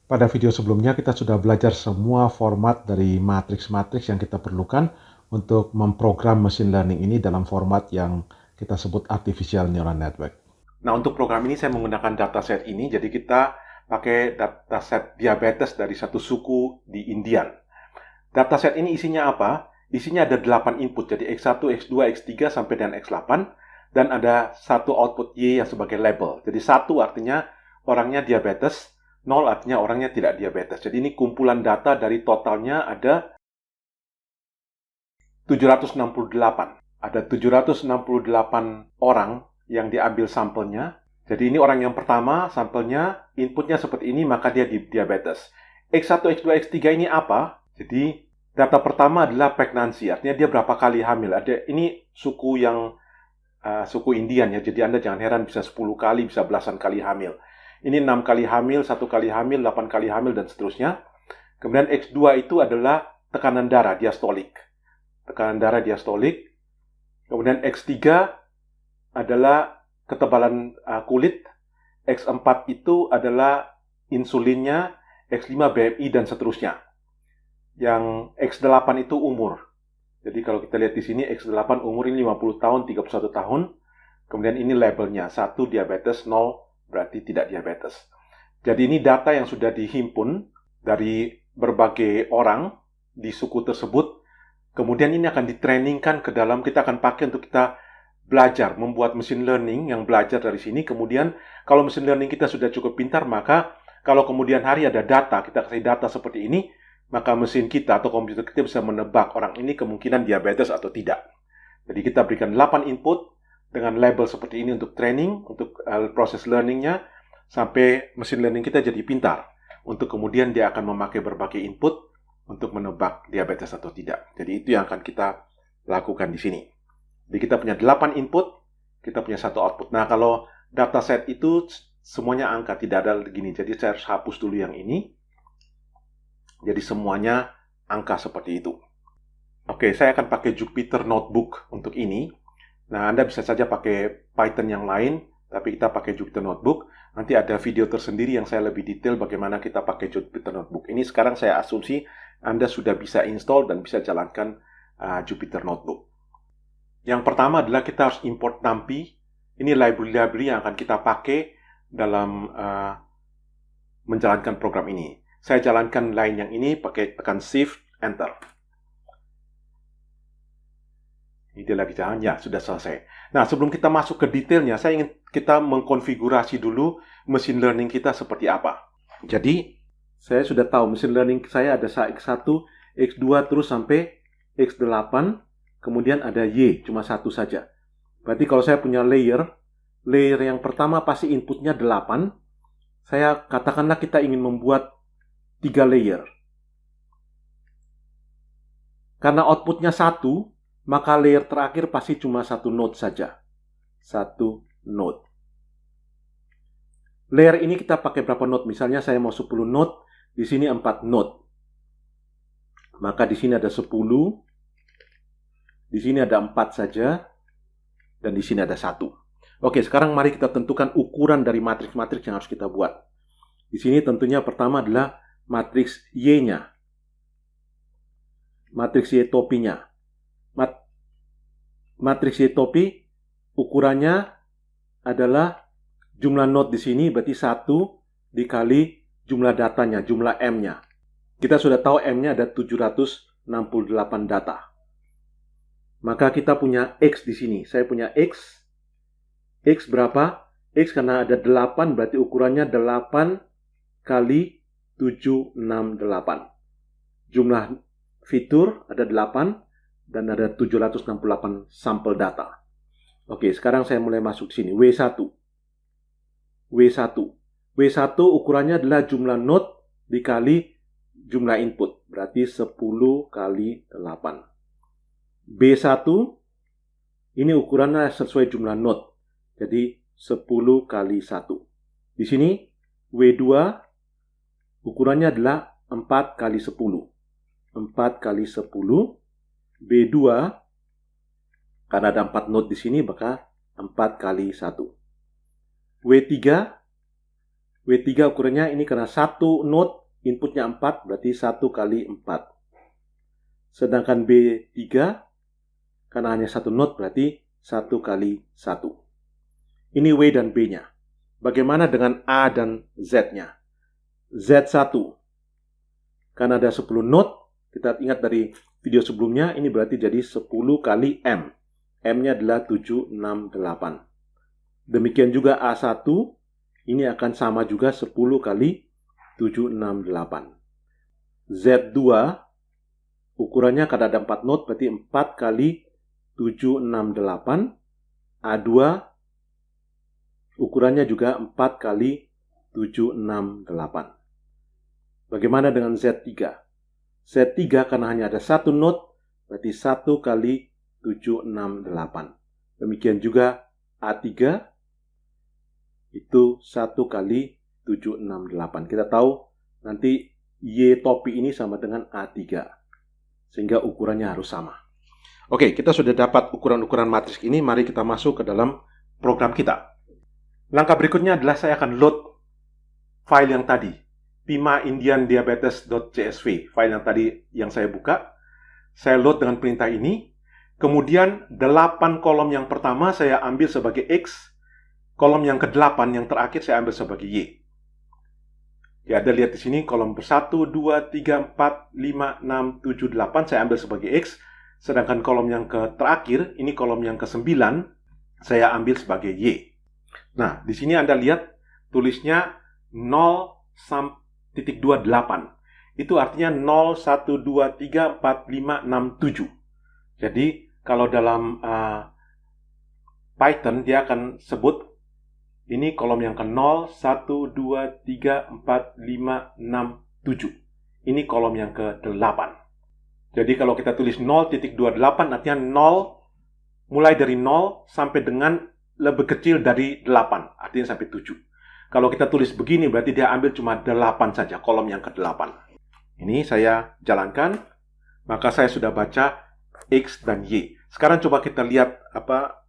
Pada video sebelumnya kita sudah belajar semua format dari matriks-matriks yang kita perlukan untuk memprogram machine learning ini dalam format yang kita sebut artificial neural network. Nah, untuk program ini saya menggunakan dataset ini, jadi kita pakai dataset diabetes dari satu suku di Indian. Dataset ini isinya apa? Isinya ada 8 input, jadi X1, X2, X3 sampai dengan X8, dan ada satu output Y yang sebagai label. Jadi 1 artinya orangnya diabetes, 0 artinya orangnya tidak diabetes. Jadi ini kumpulan data dari totalnya ada 768. Ada 768 orang yang diambil sampelnya. Jadi ini orang yang pertama, sampelnya, inputnya seperti ini, maka dia diabetes. X1, X2, X3 ini apa? Jadi data pertama adalah pregnancy, artinya dia berapa kali hamil. Ini suku yang suku Indian ya, jadi Anda jangan heran bisa 10 kali, bisa belasan kali hamil. Ini 6 kali hamil, 1 kali hamil, 8 kali hamil, dan seterusnya. Kemudian X2 itu adalah tekanan darah, diastolik. Tekanan darah diastolik. Kemudian X3 adalah ketebalan kulit. X4 itu adalah insulinnya, X5 BMI, dan seterusnya. Yang X8 itu umur. Jadi kalau kita lihat di sini, X8 umur ini 50 tahun, 31 tahun. Kemudian ini labelnya, 1 diabetes, 0 berarti tidak diabetes. Jadi ini data yang sudah dihimpun dari berbagai orang di suku tersebut. Kemudian ini akan ditrainingkan ke dalam, kita akan pakai untuk kita belajar, membuat machine learning yang belajar dari sini. Kemudian kalau machine learning kita sudah cukup pintar, maka kalau kemudian hari ada data, kita kasih data seperti ini, maka mesin kita atau komputer kita bisa menebak orang ini kemungkinan diabetes atau tidak. Jadi kita berikan 8 input dengan label seperti ini untuk training, untuk proses learningnya, sampai mesin learning kita jadi pintar. Untuk kemudian dia akan memakai berbagai input untuk menebak diabetes atau tidak. Jadi itu yang akan kita lakukan di sini. Jadi kita punya 8 input, kita punya 1 output. Nah, kalau dataset itu semuanya angka, tidak ada begini. Jadi saya harus hapus dulu yang ini. Jadi semuanya angka seperti itu. Oke, saya akan pakai Jupyter Notebook untuk ini. Nah, Anda bisa saja pakai Python yang lain, tapi kita pakai Jupyter Notebook. Nanti ada video tersendiri yang saya lebih detail bagaimana kita pakai Jupyter Notebook. Ini sekarang saya asumsi Anda sudah bisa install dan bisa jalankan Jupyter Notebook. Yang pertama adalah kita harus import NumPy. Ini library yang akan kita pakai dalam menjalankan program ini. Saya jalankan line yang ini pakai tekan Shift, Enter. Ini dia lagi jalan, ya sudah selesai. Nah, sebelum kita masuk ke detailnya, saya ingin kita mengkonfigurasi dulu machine learning kita seperti apa. Jadi, saya sudah tahu machine learning saya ada X1, X2 terus sampai X8, kemudian ada Y, cuma satu saja. Berarti kalau saya punya layer yang pertama pasti inputnya 8. Saya katakanlah kita ingin membuat 3 layer. Karena outputnya 1, maka layer terakhir pasti cuma 1 node saja. 1 node. Layer ini kita pakai berapa node? Misalnya saya mau 10 node, di sini 4 node. Maka di sini ada 10, di sini ada 4 saja, dan di sini ada 1. Oke, sekarang mari kita tentukan ukuran dari matriks-matriks yang harus kita buat. Di sini tentunya pertama adalah matriks Y-nya. Matriks Y topinya. Matriks Y topi ukurannya adalah jumlah node di sini berarti 1 dikali jumlah datanya, jumlah M-nya. Kita sudah tahu M-nya ada 768 data. Maka kita punya X di sini. Saya punya X. X berapa? X karena ada 8 berarti ukurannya 8 kali 768. Jumlah fitur ada 8 dan ada 768 sampel data. Oke, sekarang saya mulai masuk sini. W1. W1. W1 ukurannya adalah jumlah node dikali jumlah input. Berarti 10 kali 8. B1 ini ukurannya sesuai jumlah node. Jadi 10 kali 1. Di sini W2 ukurannya adalah 4 kali 10. 4 kali 10. B2 karena ada 4 node di sini maka 4 kali 1. W3 W3 ukurannya ini karena satu node inputnya 4, berarti 1 kali 4. Sedangkan B3 karena hanya satu node berarti 1 kali 1. Ini W dan B-nya. Bagaimana dengan A dan Z-nya? Z1 karena ada 10 node, kita ingat dari video sebelumnya, ini berarti jadi 10 kali M. M-nya adalah 768. Demikian juga A1, ini akan sama juga 10 kali 768. Z2, ukurannya karena ada 4 node, berarti 4 kali 768. A2, ukurannya juga 4 kali 768. Bagaimana dengan Z3? Z3 karena hanya ada satu node, berarti 1 kali 768. Demikian juga A3, itu 1 kali 768. Kita tahu nanti Y topi ini sama dengan A3. Sehingga ukurannya harus sama. Oke, kita sudah dapat ukuran-ukuran matriks ini. Mari kita masuk ke dalam program kita. Langkah berikutnya adalah saya akan load file yang tadi. pimaindiandiabetes.csv. File yang tadi yang saya buka. Saya load dengan perintah ini. Kemudian 8 kolom yang pertama saya ambil sebagai X. Kolom yang ke-8 yang terakhir saya ambil sebagai Y. Ya, Anda lihat di sini kolom 1, 2, 3, 4, 5, 6, 7, 8 saya ambil sebagai X. Sedangkan kolom yang terakhir, ini kolom yang ke-9, saya ambil sebagai Y. Nah, di sini Anda lihat tulisnya 0,28. Itu artinya 0, 1, 2, 3, 4, 5, 6, 7. Jadi, kalau dalam Python, dia akan sebut ini kolom yang ke-0, 1, 2, 3, 4, 5, 6, 7. Ini kolom yang ke-8. Jadi kalau kita tulis 0.28, artinya 0, mulai dari 0 sampai dengan lebih kecil dari 8, artinya sampai 7. Kalau kita tulis begini, berarti dia ambil cuma 8 saja, kolom yang ke-8. Ini saya jalankan, maka saya sudah baca X dan Y. Sekarang coba kita lihat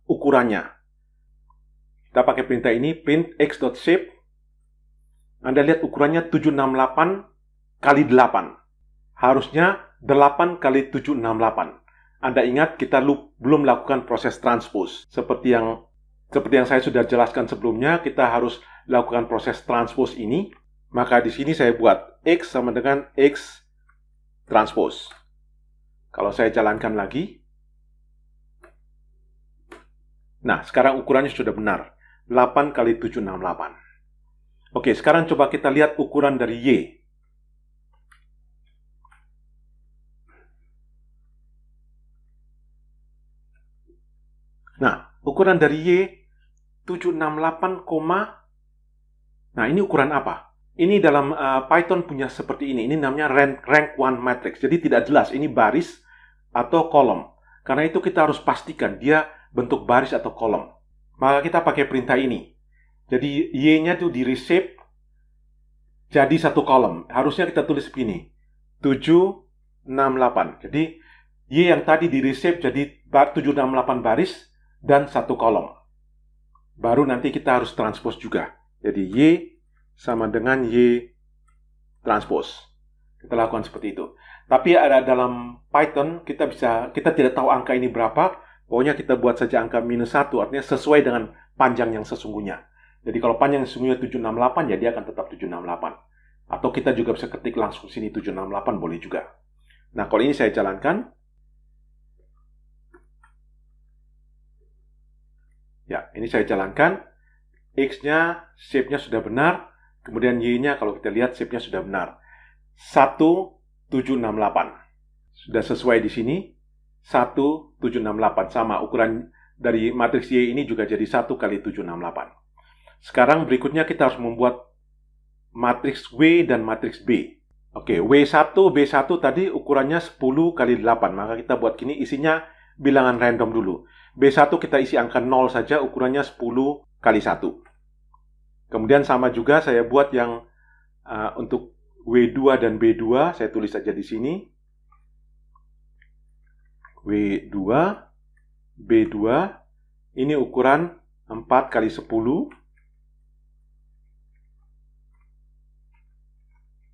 ukurannya. Kita pakai perintah ini, print x.shape. Anda lihat ukurannya 768 kali 8. Harusnya 8 kali 768. Anda ingat kita belum melakukan proses transpose. Seperti yang saya sudah jelaskan sebelumnya, kita harus lakukan proses transpose ini. Maka di sini saya buat X sama dengan X transpose. Kalau saya jalankan lagi. Nah, sekarang ukurannya sudah benar. 8 kali 768. Oke, sekarang coba kita lihat ukuran dari Y. Nah, ukuran dari Y 768, nah ini ukuran apa? Ini dalam Python punya seperti ini. Ini namanya rank 1 matrix. Jadi tidak jelas ini baris atau kolom. Karena itu kita harus pastikan dia bentuk baris atau kolom. Maka kita pakai perintah ini. Jadi Y-nya itu di reshape jadi satu kolom. Harusnya kita tulis begini. 768. Jadi Y yang tadi di reshape jadi 768 baris dan satu kolom. Baru nanti kita harus transpose juga. Jadi Y sama dengan Y transpose. Kita lakukan seperti itu. Tapi ada dalam Python kita tidak tahu angka ini berapa. Pokoknya kita buat saja angka -1, artinya sesuai dengan panjang yang sesungguhnya. Jadi kalau panjang yang sesungguhnya 768, ya dia akan tetap 768. Atau kita juga bisa ketik langsung sini 768, boleh juga. Nah, kalau ini saya jalankan. Ya, ini saya jalankan. X-nya, shape-nya sudah benar. Kemudian Y-nya, kalau kita lihat, shape-nya sudah benar. 1768. Sudah sesuai di sini. 1768. Sama, ukuran dari matriks Y ini juga jadi 1 kali 768. Sekarang berikutnya kita harus membuat matriks W dan matriks B. Oke, W1, B1 tadi ukurannya 10 kali 8. Maka kita buat gini, isinya bilangan random dulu. B1 kita isi angka 0 saja, ukurannya 10 kali 1. Kemudian sama juga saya buat yang untuk W2 dan B2, saya tulis saja di sini. W2, B2, ini ukuran 4 kali 10.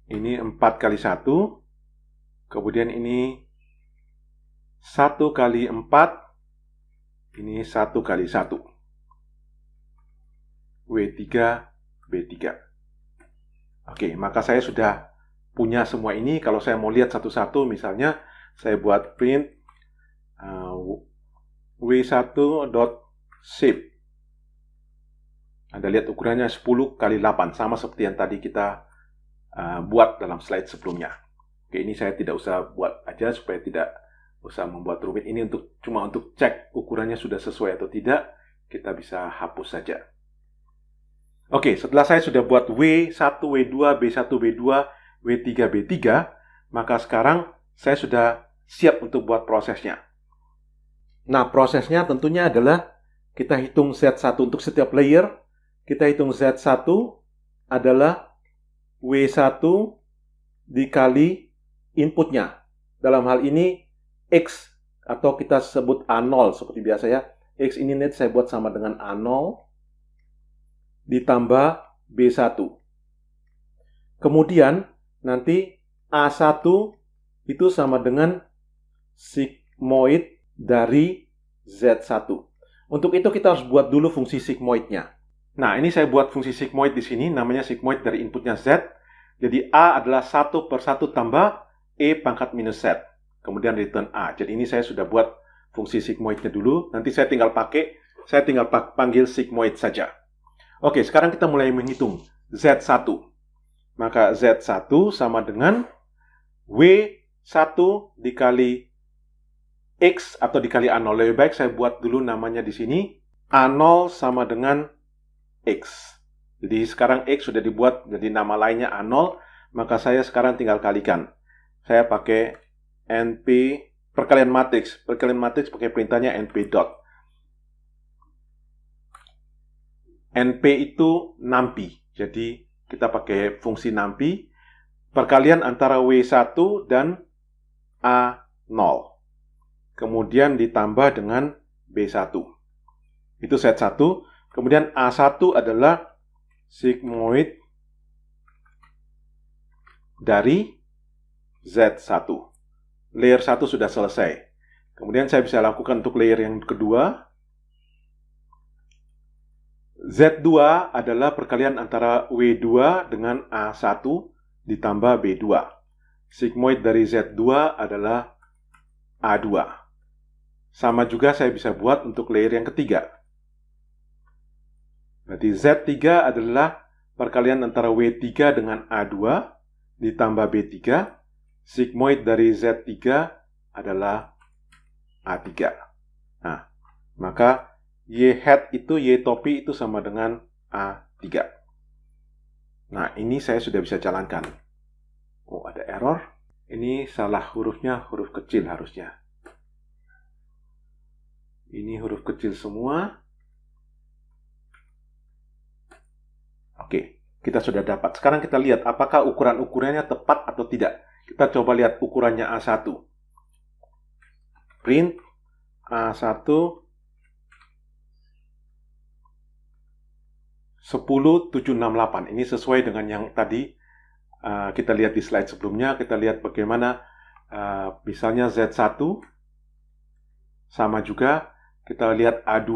Ini 4 kali 1. Kemudian ini 1 kali 4. Ini 1 kali 1. W3, B3. Oke, maka saya sudah punya semua ini. Kalau saya mau lihat satu-satu, misalnya saya buat print W1.shape. Anda lihat ukurannya 10 kali 8, sama seperti yang tadi kita buat dalam slide sebelumnya. Oke, ini saya tidak usah buat aja supaya tidak usah membuat rumit. Ini cuma untuk cek ukurannya sudah sesuai atau tidak. Kita bisa hapus saja. Oke, setelah saya sudah buat W1, W2, B1, B2, W3, B3, maka sekarang saya sudah siap untuk buat prosesnya. Nah, prosesnya tentunya adalah kita hitung Z1 untuk setiap layer. Kita hitung Z1 adalah W1 dikali inputnya. Dalam hal ini X, atau kita sebut A0 seperti biasa ya. X ini net saya buat sama dengan A0 ditambah B1. Kemudian nanti A1 itu sama dengan sigmoid dari Z1. Untuk itu kita harus buat dulu fungsi sigmoidnya. Nah, ini saya buat fungsi sigmoid di sini, namanya sigmoid dari inputnya Z. Jadi A adalah 1 per 1 tambah E pangkat minus Z. Kemudian return A. Jadi ini saya sudah buat fungsi sigmoidnya dulu. Nanti saya tinggal panggil sigmoid saja. Oke, sekarang kita mulai menghitung Z1. Maka Z1 sama dengan W1 dikali X atau dikali A0. Lebih baik saya buat dulu namanya di sini. A0 sama dengan X. Jadi sekarang X sudah dibuat jadi nama lainnya A0. Maka saya sekarang tinggal kalikan. Saya pakai NP perkalian matriks. Perkalian matriks pakai perintahnya NP dot. NP itu nampi. Jadi kita pakai fungsi nampi. Perkalian antara W1 dan A0. Kemudian ditambah dengan B1. Itu Z1. Kemudian A1 adalah sigmoid dari Z1. Layer 1 sudah selesai. Kemudian saya bisa lakukan untuk layer yang kedua. Z2 adalah perkalian antara W2 dengan A1 ditambah B2. Sigmoid dari Z2 adalah A2. Sama juga saya bisa buat untuk layer yang ketiga. Berarti Z3 adalah perkalian antara W3 dengan A2 ditambah B3. Sigmoid dari Z3 adalah A3. Nah, maka Y hat itu, Y topi itu sama dengan A3. Nah, ini saya sudah bisa jalankan. Oh, ada error. Ini salah hurufnya, huruf kecil harusnya. Ini huruf kecil semua. Oke, kita sudah dapat. Sekarang kita lihat apakah ukuran-ukurannya tepat atau tidak. Kita coba lihat ukurannya A1. Print A1 10768. Ini sesuai dengan yang tadi kita lihat di slide sebelumnya. Kita lihat bagaimana misalnya Z1 sama juga. Kita lihat A2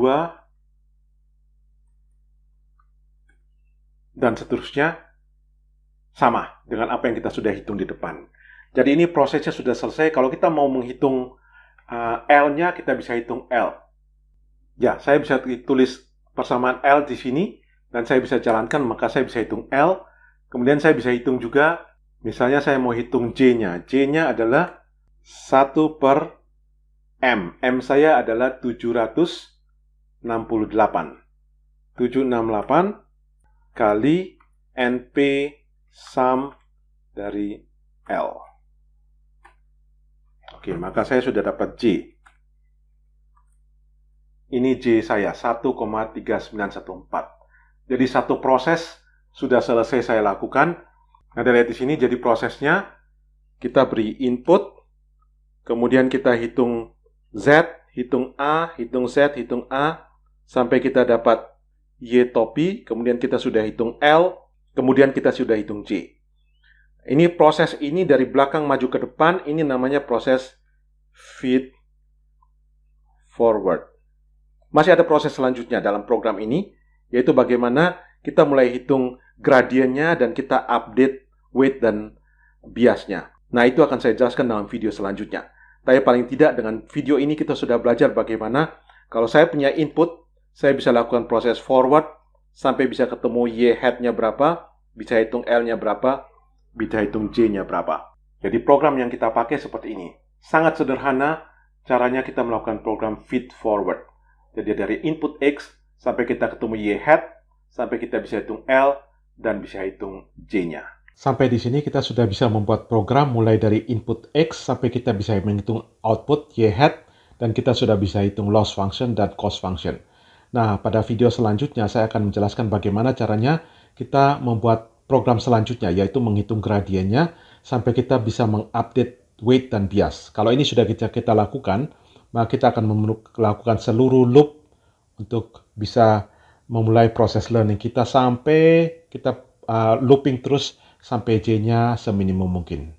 dan seterusnya sama dengan apa yang kita sudah hitung di depan. Jadi ini prosesnya sudah selesai. Kalau kita mau menghitung L-nya, kita bisa hitung L. Ya, saya bisa tulis persamaan L di sini. Dan saya bisa jalankan, maka saya bisa hitung L. Kemudian saya bisa hitung juga, misalnya saya mau hitung J-nya. J-nya adalah 1 per M. M saya adalah 768. 768 kali NP sum dari L. Oke, maka saya sudah dapat J. Ini J saya, 1,3914. Jadi satu proses sudah selesai saya lakukan. Anda lihat di sini, jadi prosesnya kita beri input, kemudian kita hitung Z, hitung A, hitung Z, hitung A, sampai kita dapat Y topi, kemudian kita sudah hitung L, kemudian kita sudah hitung J. Ini proses ini dari belakang maju ke depan, ini namanya proses feed forward. Masih ada proses selanjutnya dalam program ini, yaitu bagaimana kita mulai hitung gradiennya dan kita update weight dan biasnya. Nah, itu akan saya jelaskan dalam video selanjutnya. Tapi paling tidak dengan video ini kita sudah belajar bagaimana kalau saya punya input, saya bisa lakukan proses forward sampai bisa ketemu Y head-nya berapa, bisa hitung L-nya berapa, bisa hitung J-nya berapa. Jadi program yang kita pakai seperti ini. Sangat sederhana caranya kita melakukan program feed forward. Jadi dari input X sampai kita ketemu Y head, sampai kita bisa hitung L, dan bisa hitung J-nya. Sampai di sini kita sudah bisa membuat program mulai dari input X sampai kita bisa menghitung output Y head, dan kita sudah bisa hitung loss function dan cost function. Nah, pada video selanjutnya saya akan menjelaskan bagaimana caranya kita membuat program selanjutnya, yaitu menghitung gradiennya sampai kita bisa mengupdate weight dan bias. Kalau ini sudah kita lakukan, maka kita akan melakukan seluruh loop untuk bisa memulai proses learning kita sampai kita looping terus sampai J-nya seminimum mungkin.